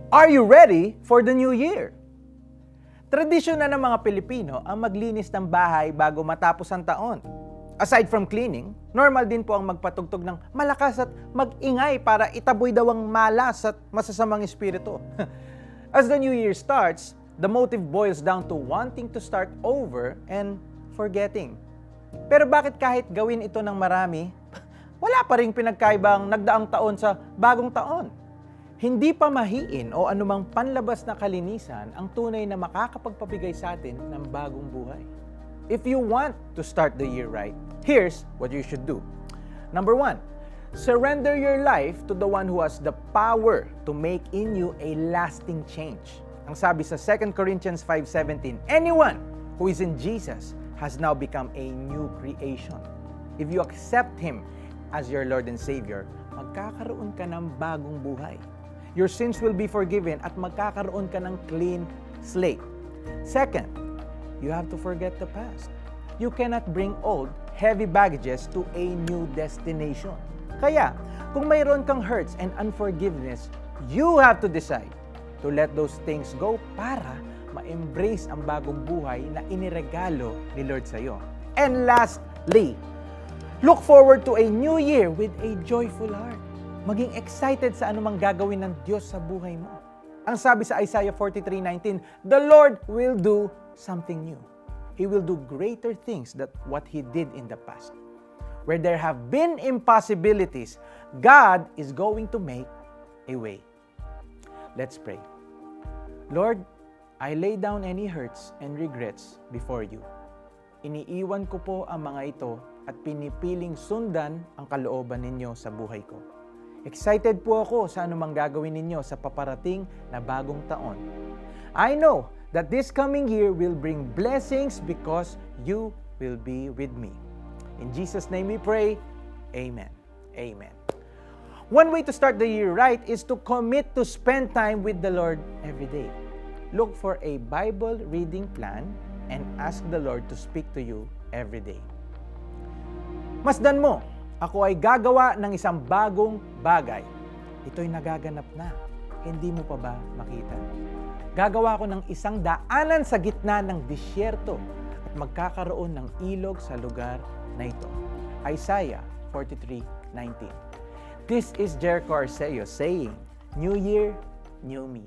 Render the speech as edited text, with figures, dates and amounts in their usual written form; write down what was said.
Are you ready for the new year? Tradisyon na ng mga Pilipino ang maglinis ng bahay bago matapos ang taon. Aside from cleaning, normal din po ang magpatugtog ng malakas at mag-ingay para itaboy daw ang malas at masasamang espiritu. As the new year starts, the motive boils down to wanting to start over and forgetting. Pero bakit kahit gawin ito ng marami, wala pa ring pinagkaibang nagdaang taon sa bagong taon? Hindi pa mahiin o anumang panlabas na kalinisan ang tunay na makakapagpabigay sa atin ng bagong buhay. If you want to start the year right, here's what you should do. Number 1, surrender your life to the one who has the power to make in you a lasting change. Ang sabi sa 2 Corinthians 5:17, anyone who is in Jesus has now become a new creation. If you accept Him as your Lord and Savior, magkakaroon ka ng bagong buhay. Your sins will be forgiven at magkakaroon ka ng clean slate. Second, you have to forget the past. You cannot bring old, heavy baggages to a new destination. Kaya, kung mayroon kang hurts and unforgiveness, you have to decide to let those things go para ma-embrace ang bagong buhay na iniregalo ni Lord sa iyo. And lastly, look forward to a new year with a joyful heart. Maging excited sa anumang gagawin ng Diyos sa buhay mo. Ang sabi sa Isaiah 43:19, the Lord will do something new. He will do greater things than what He did in the past. Where there have been impossibilities, God is going to make a way. Let's pray. Lord, I lay down any hurts and regrets before you. Iniiwan ko po ang mga ito at pinipiling sundan ang kalooban ninyo sa buhay ko. Excited po ako sa anumang gagawin ninyo sa paparating na bagong taon. I know that this coming year will bring blessings because you will be with me. In Jesus' name we pray, Amen. Amen. One way to start the year right is to commit to spend time with the Lord every day. Look for a Bible reading plan and ask the Lord to speak to you every day. Masdan mo, ako ay gagawa ng isang bagong bagay. Ito'y nagaganap na. Hindi mo pa ba makita? Gagawa ko ng isang daanan sa gitna ng disyerto at magkakaroon ng ilog sa lugar na ito. Isaiah 43:19. This is Jericho Arceo saying, New Year, New Me.